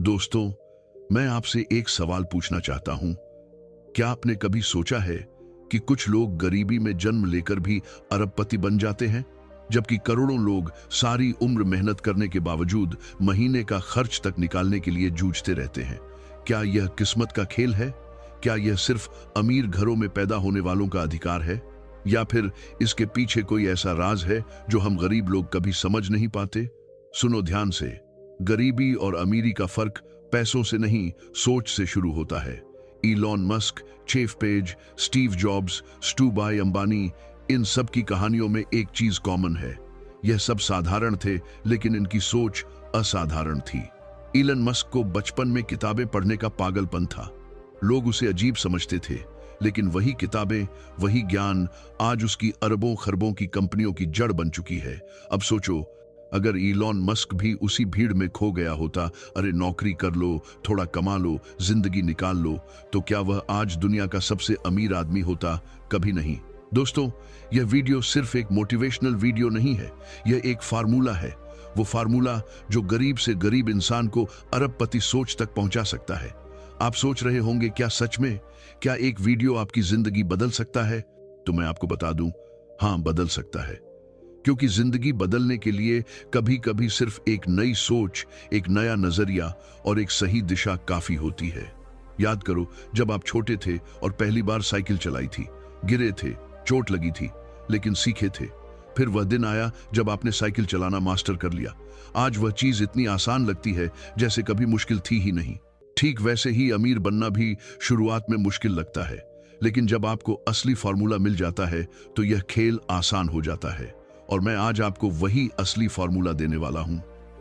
दोस्तों, मैं आपसे एक सवाल पूछना चाहता हूं। क्या आपने कभी सोचा है कि कुछ लोग गरीबी में जन्म लेकर भी अरबपति बन जाते हैं, जबकि करोड़ों लोग सारी उम्र मेहनत करने के बावजूद महीने का खर्च तक निकालने के लिए जूझते रहते हैं? क्या यह किस्मत का खेल है? क्या यह सिर्फ अमीर घरों में पैदा होने वालों का अधिकार है, या फिर इसके पीछे कोई ऐसा राज है जो हम गरीब लोग कभी समझ नहीं पाते? सुनो ध्यान से। गरीबी और अमीरी का फर्क पैसों से नहीं, सोच से शुरू होता है। Elon Musk, Jeff Page, Steve Jobs, ढूंढूभाई अंबानी, इन सब की कहानियों में एक चीज कॉमन है। यह सब साधारण थे, लेकिन इनकी सोच असाधारण थी। इलॉन मस्क को बचपन में किताबें पढ़ने का पागलपन था। लोग उसे अजीब समझते थे, लेकिन वही किताबें, वही ज्ञान आज उसकी अरबों खरबों की कंपनियों की जड़ बन चुकी है। अब सोचो, अगर इलॉन मस्क भी उसी भीड़ में खो गया होता, अरे नौकरी कर लो, थोड़ा कमा लो, जिंदगी निकाल लो, तो क्या वह आज दुनिया का सबसे अमीर आदमी होता? कभी नहीं। दोस्तों, यह वीडियो सिर्फ एक मोटिवेशनल वीडियो नहीं है, यह एक फार्मूला है। वो फार्मूला जो गरीब से गरीब इंसान को अरबपति सोच तक पहुंचा सकता है। आप सोच रहे होंगे, क्या सच में, क्या एक वीडियो आपकी जिंदगी बदल सकता है? तो मैं आपको बता दूं, हां, बदल सकता है। क्योंकि जिंदगी बदलने के लिए कभी कभी सिर्फ एक नई सोच, एक नया नजरिया और एक सही दिशा काफी होती है। याद करो, जब आप छोटे थे और पहली बार साइकिल चलाई थी, गिरे थे, चोट लगी थी, लेकिन सीखे थे। फिर वह दिन आया जब आपने साइकिल चलाना मास्टर कर लिया। आज वह चीज इतनी आसान लगती है जैसे कभी मुश्किल थी ही नहीं। ठीक वैसे ही अमीर बनना भी शुरुआत में मुश्किल लगता है, लेकिन जब आपको असली फॉर्मूला मिल जाता है तो यह खेल आसान हो जाता है। और मैं आज आपको वही असली फॉर्मूला देने वाला हूं।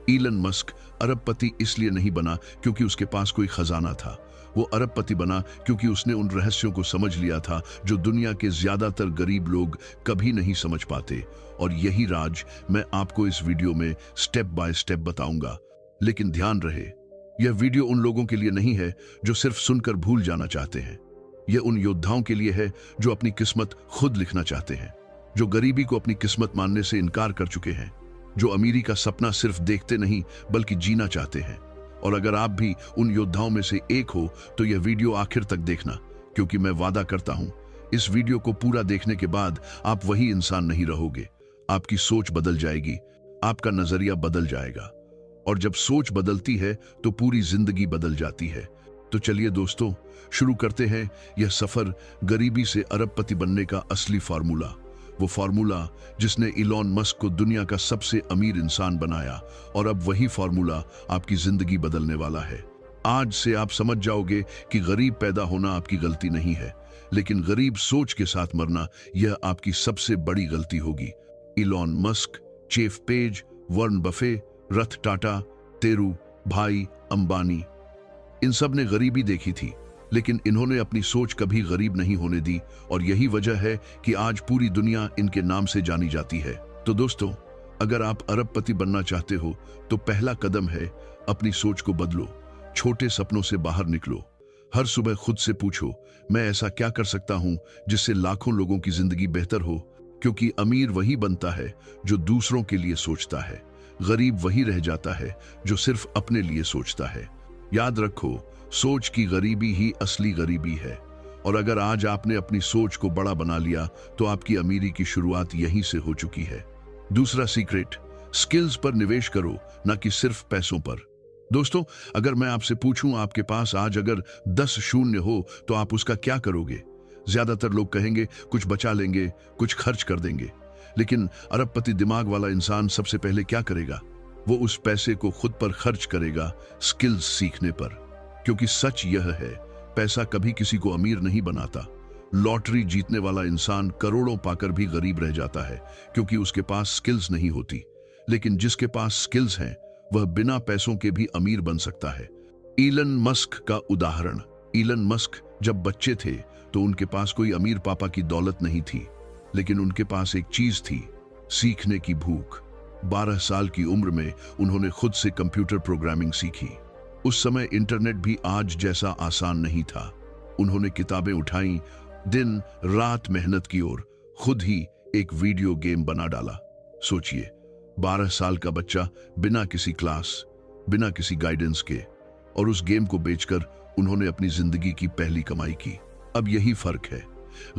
इलॉन मस्क अरबपति इसलिए नहीं बना क्योंकि उसके पास कोई खजाना था। वो अरबपति बना क्योंकि उसने उन रहस्यों को समझ लिया था जो दुनिया के ज्यादातर गरीब लोग कभी नहीं समझ पाते। और यही राज मैं आपको इस वीडियो में स्टेप बाय स्टेप बताऊंगा। लेकिन ध्यान रहे, यह वीडियो उन लोगों के लिए नहीं है जो सिर्फ सुनकर भूल जाना चाहते हैं। यह उन योद्धाओं के लिए है जो अपनी किस्मत खुद लिखना चाहते हैं, जो गरीबी को अपनी किस्मत मानने से इनकार कर चुके हैं, जो अमीरी का सपना सिर्फ देखते नहीं बल्कि जीना चाहते हैं। और अगर आप भी उन योद्धाओं में से एक हो तो यह वीडियो आखिर तक देखना, क्योंकि मैं वादा करता हूं, इस वीडियो को पूरा देखने के बाद आप वही इंसान नहीं रहोगे। आपकी सोच बदल जाएगी, आपका नजरिया बदल जाएगा। और जब सोच बदलती है तो पूरी जिंदगी बदल जाती है। तो चलिए दोस्तों, शुरू करते हैं यह सफर गरीबी से अरबपति बनने का असली फार्मूला। वो फार्मूला जिसने इलॉन मस्क को दुनिया का सबसे अमीर इंसान बनाया, और अब वही फार्मूला आपकी जिंदगी बदलने वाला है। आज से आप समझ जाओगे कि गरीब पैदा होना आपकी गलती नहीं है, लेकिन गरीब सोच के साथ मरना यह आपकी सबसे बड़ी गलती होगी। Elon Musk, Jeff Page, Warren Buffett, Ratan Tata, ढूंढूभाई अंबानी, इन सब ने गरीबी देखी थी, लेकिन इन्होंने अपनी सोच कभी गरीब नहीं होने दी। और यही वजह है कि आज पूरी दुनिया इनके नाम से जानी जाती है। तो दोस्तों, अगर आप अरबपति बनना चाहते हो तो पहला कदम है अपनी सोच को बदलो। छोटे सपनों से बाहर निकलो। हर सुबह खुद से पूछो, मैं ऐसा क्या कर सकता हूं जिससे लाखों लोगों की जिंदगी बेहतर हो? क्योंकि अमीर वही बनता है जो दूसरों के लिए सोचता है। गरीब वही रह जाता है जो सिर्फ अपने लिए सोचता है। याद रखो, सोच की गरीबी ही असली गरीबी है। और अगर आज आपने अपनी सोच को बड़ा बना लिया तो आपकी अमीरी की शुरुआत यहीं से हो चुकी है। दूसरा सीक्रेट, स्किल्स पर निवेश करो, ना कि सिर्फ पैसों पर। दोस्तों, अगर मैं आपसे पूछूं आपके पास आज अगर 10 शून्य हो तो आप उसका क्या करोगे? ज्यादातर लोग कहेंगे कुछ बचा लेंगे, कुछ खर्च कर देंगे। लेकिन अरबपति दिमाग वाला इंसान सबसे पहले क्या करेगा? वो उस पैसे को खुद पर खर्च करेगा, स्किल्स सीखने पर। क्योंकि सच यह है, पैसा कभी किसी को अमीर नहीं बनाता। लॉटरी जीतने वाला इंसान करोड़ों पाकर भी गरीब रह जाता है, क्योंकि उसके पास स्किल्स नहीं होती। लेकिन जिसके पास स्किल्स हैं, वह बिना पैसों के भी अमीर बन सकता है। इलॉन मस्क का उदाहरण। इलॉन मस्क जब बच्चे थे तो उनके पास कोई अमीर पापा की दौलत नहीं थी, लेकिन उनके पास एक चीज थी, सीखने की भूख। 12 साल की उम्र में उन्होंने खुद से कंप्यूटर प्रोग्रामिंग सीखी। उस समय इंटरनेट भी आज जैसा आसान नहीं था। उन्होंने किताबें उठाई, दिन रात मेहनत की और खुद ही एक वीडियो गेम बना डाला। सोचिए, 12 साल का बच्चा बिना किसी क्लास, बिना किसी गाइडेंस के और उस गेम को बेचकर उन्होंने अपनी जिंदगी की पहली कमाई की। अब यही फर्क है।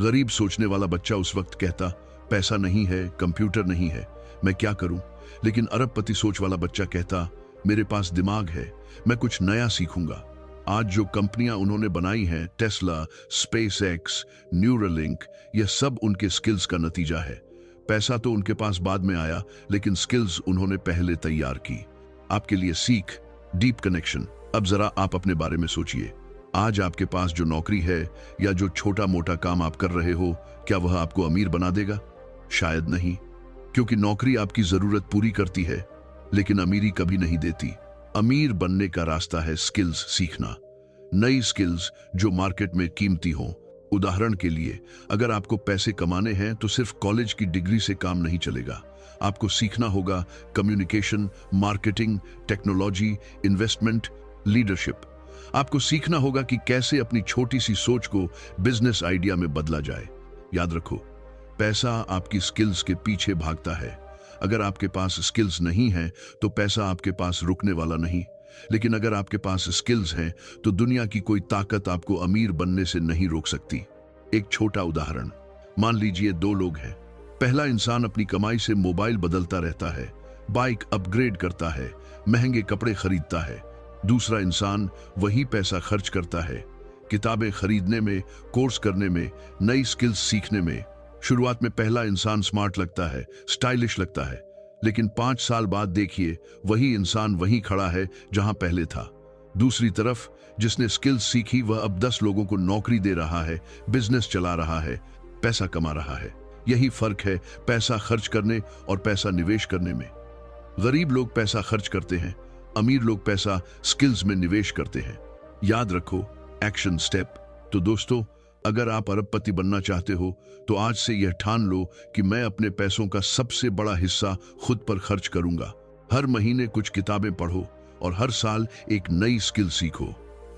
गरीब सोचने वाला बच्चा उस वक्त कहता, पैसा नहीं है, कंप्यूटर नहीं है, मैं क्या करूं? लेकिन अरबपति सोच वाला बच्चा कहता, मेरे पास दिमाग है, मैं कुछ नया सीखूंगा। आज जो कंपनियां उन्होंने बनाई हैं, टेस्ला, स्पेसएक्स, न्यूरालिंक, यह सब उनके स्किल्स का नतीजा है। पैसा तो उनके पास बाद में आया, लेकिन स्किल्स उन्होंने पहले तैयार की। आपके लिए सीख, डीप कनेक्शन। अब जरा आप अपने बारे में सोचिए। आज आपके पास जो नौकरी है या जो छोटा मोटा काम आप कर रहे हो, क्या वह आपको अमीर बना देगा? शायद नहीं, क्योंकि नौकरी आपकी जरूरत पूरी करती है, लेकिन अमीरी कभी नहीं देती। अमीर बनने का रास्ता है स्किल्स सीखना, नई स्किल्स जो मार्केट में कीमती हों। उदाहरण के लिए, अगर आपको पैसे कमाने हैं तो सिर्फ कॉलेज की डिग्री से काम नहीं चलेगा। आपको सीखना होगा communication, marketing, technology, investment, leadership. आपको सीखना होगा कि कैसे अपनी छोटी सी सोच को बिजनेस आइडिया में बदला जाए। याद रखो, पैसा आपकी स्किल्स के पीछे भागता है। अगर आपके पास स्किल्स नहीं है तो पैसा आपके पास रुकने वाला नहीं, लेकिन अगर आपके पास स्किल्स हैं तो दुनिया की कोई ताकत आपको अमीर बनने से नहीं रोक सकती। एक छोटा उदाहरण, मान लीजिए दो लोग हैं। पहला इंसान अपनी कमाई से मोबाइल बदलता रहता है, बाइक अपग्रेड करता है, महंगे कपड़े खरीदता है। दूसरा इंसान वही पैसा खर्च करता है किताबें खरीदने में, कोर्स करने में, नई स्किल्स सीखने में। शुरुआत में पहला इंसान स्मार्ट लगता है, स्टाइलिश लगता है, लेकिन 5 साल बाद देखिए वही इंसान वहीं खड़ा है जहां पहले था। दूसरी तरफ जिसने स्किल्स सीखी वह अब 10 लोगों को नौकरी दे रहा है, बिजनेस चला रहा है, पैसा कमा रहा है। यही फर्क है पैसा खर्च करने और पैसा निवेश करने में। गरीब लोग पैसा खर्च करते हैं, अमीर लोग पैसा स्किल्स में निवेश करते हैं। याद रखो, एक्शन स्टेप। तो दोस्तों, अगर आप अरबपति बनना चाहते हो तो आज से यह ठान लो कि मैं अपने पैसों का सबसे बड़ा हिस्सा खुद पर खर्च करूंगा। हर महीने कुछ किताबें पढ़ो और हर साल एक नई स्किल सीखो।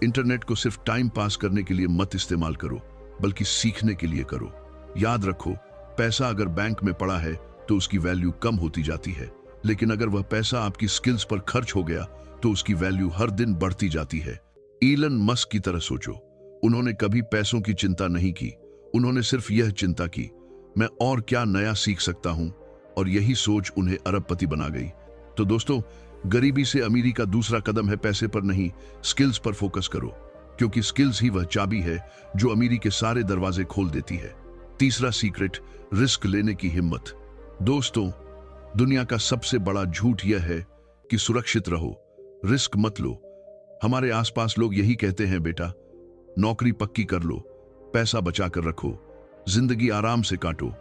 इंटरनेट को सिर्फ टाइम पास करने के लिए मत इस्तेमाल करो, बल्कि सीखने के लिए करो। याद रखो, पैसा अगर बैंक में पड़ा है तो उसकी वैल्यू कम होती जाती है, लेकिन अगर वह पैसा आपकी स्किल्स पर खर्च हो गया तो उसकी वैल्यू हर दिन बढ़ती जाती है। इलन मस्क की तरह सोचो। उन्होंने कभी पैसों की चिंता नहीं की, उन्होंने सिर्फ यह चिंता की, मैं और क्या नया सीख सकता हूं, और यही सोच उन्हें अरबपति बना गई। तो दोस्तों, गरीबी से अमीरी का दूसरा कदम है पैसे पर नहीं, स्किल्स पर फोकस करो, क्योंकि स्किल्स ही वह चाबी है जो अमीरी के सारे दरवाजे खोल देती है। तीसरा सीक्रेट, रिस्क लेने की हिम्मत। दोस्तों, दुनिया का सबसे बड़ा झूठ यह है कि सुरक्षित रहो, रिस्क मत लो। हमारे आसपास लोग यही कहते हैं, बेटा नौकरी पक्की कर लो, पैसा बचा कर रखो, जिंदगी आराम से काटो।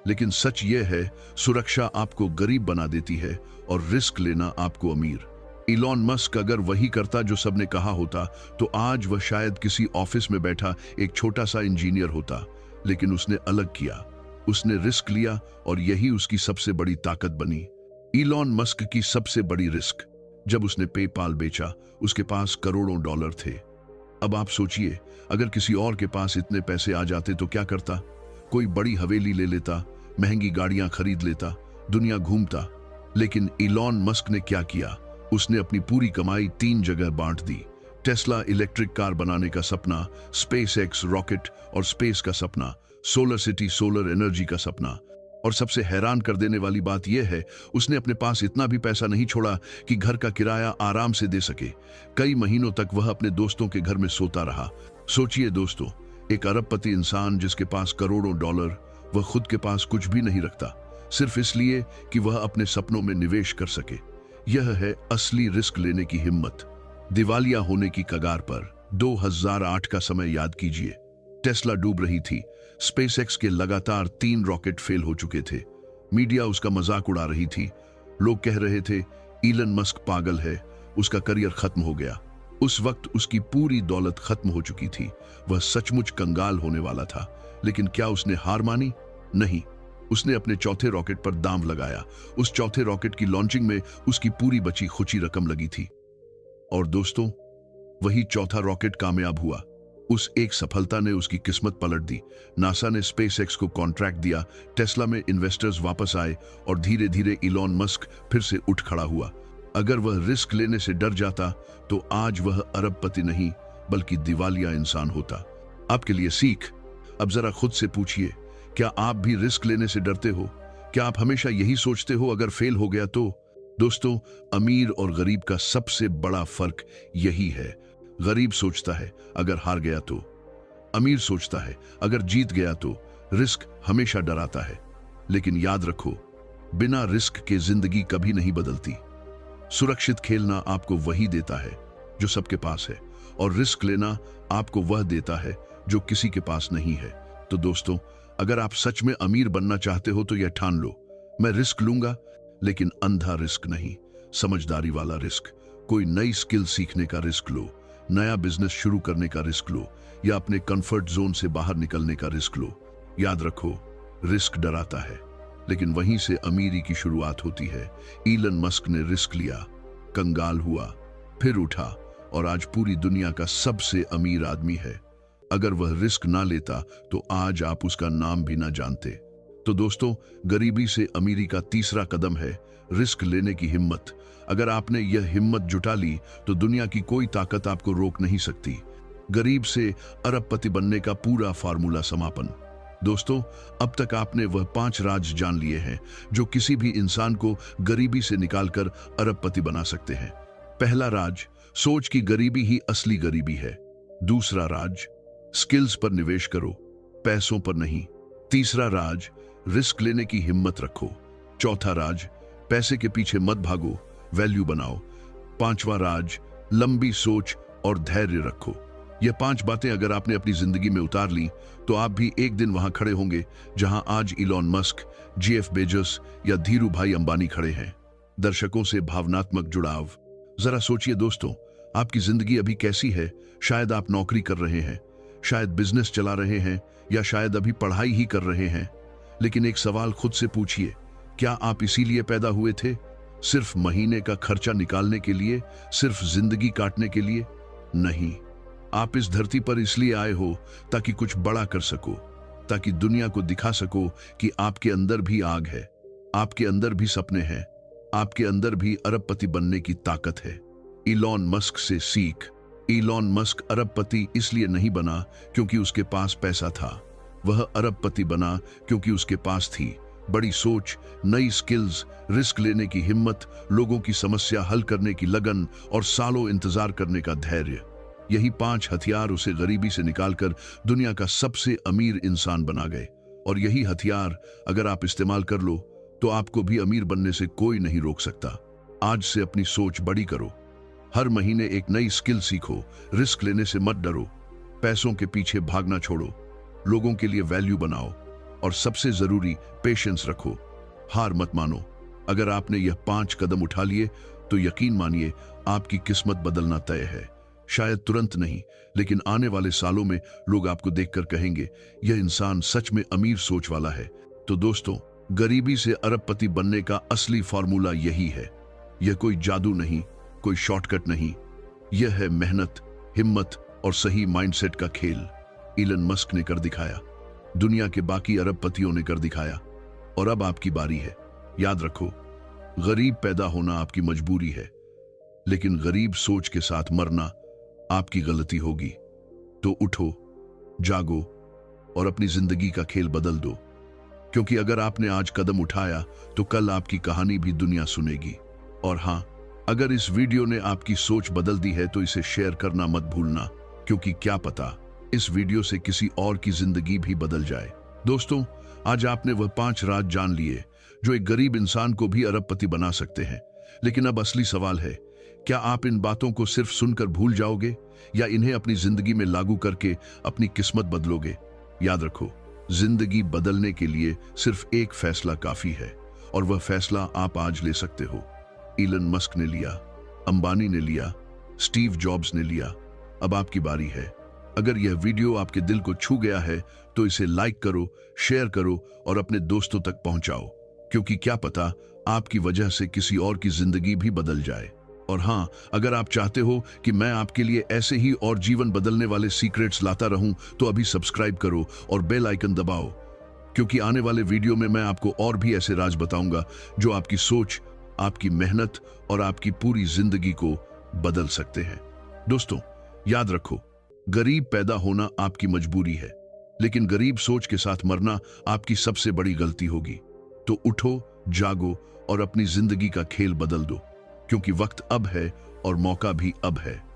लेकिन सच यह है, सुरक्षा आपको गरीब बना देती है और रिस्क लेना आपको अमीर। इलॉन मस्क अगर वही करता जो सबने कहा होता तो आज वह शायद किसी ऑफिस में बैठा एक छोटा सा इंजीनियर होता, लेकिन उसने अलग किया, उसने रिस्क लिया और यही उसकी सबसे बड़ी ताकत बनी। इलॉन मस्क की सबसे बड़ी रिस्क, जब उसने पेपाल बेचा उसके पास करोड़ों डॉलर थे। अब आप सोचिए, अगर किसी और के पास इतने पैसे आ जाते तो क्या करता? कोई बड़ी हवेली ले लेता, महंगी गाड़ियां खरीद लेता, दुनिया घूमता। लेकिन इलॉन मस्क ने क्या किया? उसने अपनी पूरी कमाई 3 जगह बांट दी। टेस्ला इलेक्ट्रिक कार बनाने का सपना, स्पेसएक्स रॉकेट और स्पेस का सपना, सोलर सिटी सोलर एनर्जी का सपना। और सबसे हैरान कर देने वाली बात यह है, उसने अपने पास इतना भी पैसा नहीं छोड़ा कि घर का किराया आराम से दे सके। कई महीनों तक वह अपने दोस्तों के घर में सोता रहा। सोचिए दोस्तों, एक अरबपति इंसान जिसके पास करोड़ों डॉलर, वह खुद के पास कुछ भी नहीं रखता, सिर्फ इसलिए कि वह अपने सपनों में निवेश कर सके। यह है असली रिस्क लेने की हिम्मत। दिवालिया होने की कगार पर 2008 का समय याद कीजिए। टेस्ला डूब रही थी, स्पेसएक्स के लगातार 3 रॉकेट फेल हो चुके थे, मीडिया उसका मजाक उड़ा रही थी, लोग कह रहे थे इलन मस्क पागल है, उसका करियर खत्म हो गया। उस वक्त उसकी पूरी दौलत खत्म हो चुकी थी, वह सचमुच कंगाल होने वाला था। लेकिन क्या उसने हार मानी? नहीं, उसने अपने चौथे रॉकेट पर दांव लगाया। उस चौथे रॉकेट की लॉन्चिंग में उसकी पूरी बची खुची रकम लगी थी। और दोस्तों, वही चौथा रॉकेट कामयाब हुआ। उस एक सफलता ने उसकी किस्मत पलट दी। नासा ने स्पेसएक्स को कॉन्ट्रैक्ट दिया, टेस्ला में इन्वेस्टर्स वापस आए और धीरे धीरे इलॉन मस्क फिर से उठ खड़ा हुआ। अगर वह रिस्क लेने से डर जाता तो आज वह अरबपति नहीं बल्कि दिवालिया इंसान होता। आपके लिए सीख, अब जरा खुद से पूछिए, क्या आप भी रिस्क लेने से डरते हो? क्या आप हमेशा यही सोचते हो अगर फेल हो गया तो? दोस्तों, अमीर और गरीब का सबसे बड़ा फर्क यही है। गरीब सोचता है अगर हार गया तो, अमीर सोचता है अगर जीत गया तो। रिस्क हमेशा डराता है, लेकिन याद रखो, बिना रिस्क के जिंदगी कभी नहीं बदलती। सुरक्षित खेलना आपको वही देता है जो सबके पास है, और रिस्क लेना आपको वह देता है जो किसी के पास नहीं है। तो दोस्तों, अगर आप सच में अमीर बनना चाहते हो तो यह ठान लो, मैं रिस्क लूंगा, लेकिन अंधा रिस्क नहीं, समझदारी वाला रिस्क। कोई नई स्किल सीखने का रिस्क लो, नया बिजनेस शुरू करने का रिस्क लो, या अपने कंफर्ट जोन से बाहर निकलने का रिस्क लो। याद रखो, रिस्क डराता है, लेकिन वहीं से अमीरी की शुरुआत होती है। इलन मस्क ने रिस्क लिया, कंगाल हुआ, फिर उठा और आज पूरी दुनिया का सबसे अमीर आदमी है। अगर वह रिस्क ना लेता तो आज आप उसका नाम भी ना जानते। तो दोस्तों, गरीबी से अमीरी का तीसरा कदम है रिस्क लेने की हिम्मत। अगर आपने यह हिम्मत जुटा ली तो दुनिया की कोई ताकत आपको रोक नहीं सकती। गरीब से अरबपति बनने का पूरा फार्मूला समापन। दोस्तों, अब तक आपने वह 5 राज जान लिए हैं जो किसी भी इंसान को गरीबी से निकालकर अरबपति बना सकते हैं। पहला राज, सोच की गरीबी ही असली गरीबी है। दूसरा राज, स्किल्स पर निवेश करो, पैसों पर नहीं। तीसरा राज, रिस्क लेने की हिम्मत रखो। चौथा राज, पैसे के पीछे मत भागो, वैल्यू बनाओ। पांचवा राज, लंबी सोच और धैर्य रखो। ये 5 बातें अगर आपने अपनी जिंदगी में उतार ली तो आप भी एक दिन वहां खड़े होंगे जहां आज इलॉन मस्क, जेफ बेजोस या धीरू भाई अंबानी खड़े हैं। दर्शकों से भावनात्मक जुड़ाव। जरा सोचिए दोस्तों, आपकी जिंदगी अभी कैसी है? शायद आप नौकरी कर रहे हैं, शायद बिजनेस चला रहे हैं, या शायद अभी पढ़ाई ही कर रहे हैं। लेकिन एक सवाल खुद से पूछिए, क्या आप इसीलिए पैदा हुए थे? सिर्फ महीने का खर्चा निकालने के लिए? सिर्फ जिंदगी काटने के लिए? नहीं, आप इस धरती पर इसलिए आए हो ताकि कुछ बड़ा कर सको, ताकि दुनिया को दिखा सको कि आपके अंदर भी आग है, आपके अंदर भी सपने हैं, आपके अंदर भी अरबपति बनने की ताकत है। इलॉन मस्क से सीख। इलॉन मस्क अरबपति इसलिए नहीं बना क्योंकि उसके पास पैसा था, वह अरबपति बना क्योंकि उसके पास थी बड़ी सोच, नई स्किल्स, रिस्क लेने की हिम्मत, लोगों की समस्या हल करने की लगन और सालों इंतजार करने का धैर्य। यही 5 हथियार उसे गरीबी से निकालकर दुनिया का सबसे अमीर इंसान बना गए। और यही हथियार अगर आप इस्तेमाल कर लो तो आपको भी अमीर बनने से कोई नहीं रोक सकता। आज से अपनी सोच बड़ी करो, हर महीने एक नई स्किल सीखो, रिस्क लेने से मत डरो, पैसों के पीछे भागना छोड़ो, लोगों के लिए वैल्यू बनाओ, और सबसे जरूरी पेशेंस रखो, हार मत मानो। अगर आपने यह 5 कदम उठा लिए तो यकीन मानिए आपकी किस्मत बदलना तय है। शायद तुरंत नहीं, लेकिन आने वाले सालों में लोग आपको देखकर कहेंगे, यह इंसान सच में अमीर सोच वाला है। तो दोस्तों, गरीबी से अरबपति बनने का असली फॉर्मूला यही है। यह कोई जादू नहीं, कोई शॉर्टकट नहीं, यह है मेहनत, हिम्मत और सही माइंडसेट का खेल। इलन मस्क ने कर दिखाया, दुनिया के बाकी अरबपतियों ने कर दिखाया, और अब आपकी बारी है। याद रखो, गरीब पैदा होना आपकी मजबूरी है, लेकिन गरीब सोच के साथ मरना आपकी गलती होगी। तो उठो, जागो और अपनी जिंदगी का खेल बदल दो, क्योंकि अगर आपने आज कदम उठाया तो कल आपकी कहानी भी दुनिया सुनेगी। और हां, अगर इस वीडियो ने आपकी सोच बदल दी है तो इसे शेयर करना मत भूलना, क्योंकि क्या पता इस वीडियो से किसी और की जिंदगी भी बदल जाए। दोस्तों, आज आपने वह 5 राज जान लिए जो एक गरीब इंसान को भी अरबपति बना सकते हैं। लेकिन अब असली सवाल है, क्या आप इन बातों को सिर्फ सुनकर भूल जाओगे या इन्हें अपनी जिंदगी में लागू करके अपनी किस्मत बदलोगे? याद रखो, जिंदगी बदलने के लिए सिर्फ एक फैसला काफी है, और वह फैसला आप आज ले सकते हो। इलन मस्क ने लिया, अंबानी ने लिया, स्टीव जॉब्स ने लिया, अब आपकी बारी है। अगर यह वीडियो आपके दिल को छू गया है तो इसे लाइक करो, शेयर करो और अपने दोस्तों तक पहुंचाओ, क्योंकि क्या पता आपकी वजह से किसी और की जिंदगी भी बदल जाए। और हां, अगर आप चाहते हो कि मैं आपके लिए ऐसे ही और जीवन बदलने वाले सीक्रेट्स लाता रहूं तो अभी सब्सक्राइब करो और बेल आइकन दबाओ, क्योंकि आने वाले वीडियो में मैं आपको और भी ऐसे राज बताऊंगा जो आपकी सोच आपकी मेहनत और आपकी पूरी जिंदगी को बदल सकते हैं। दोस्तों, याद रखो, गरीब पैदा होना आपकी मजबूरी है, लेकिन गरीब सोच के साथ मरना आपकी सबसे बड़ी गलती होगी। तो उठो, जागो और अपनी जिंदगी का खेल बदल दो, क्योंकि वक्त अब है और मौका भी अब है।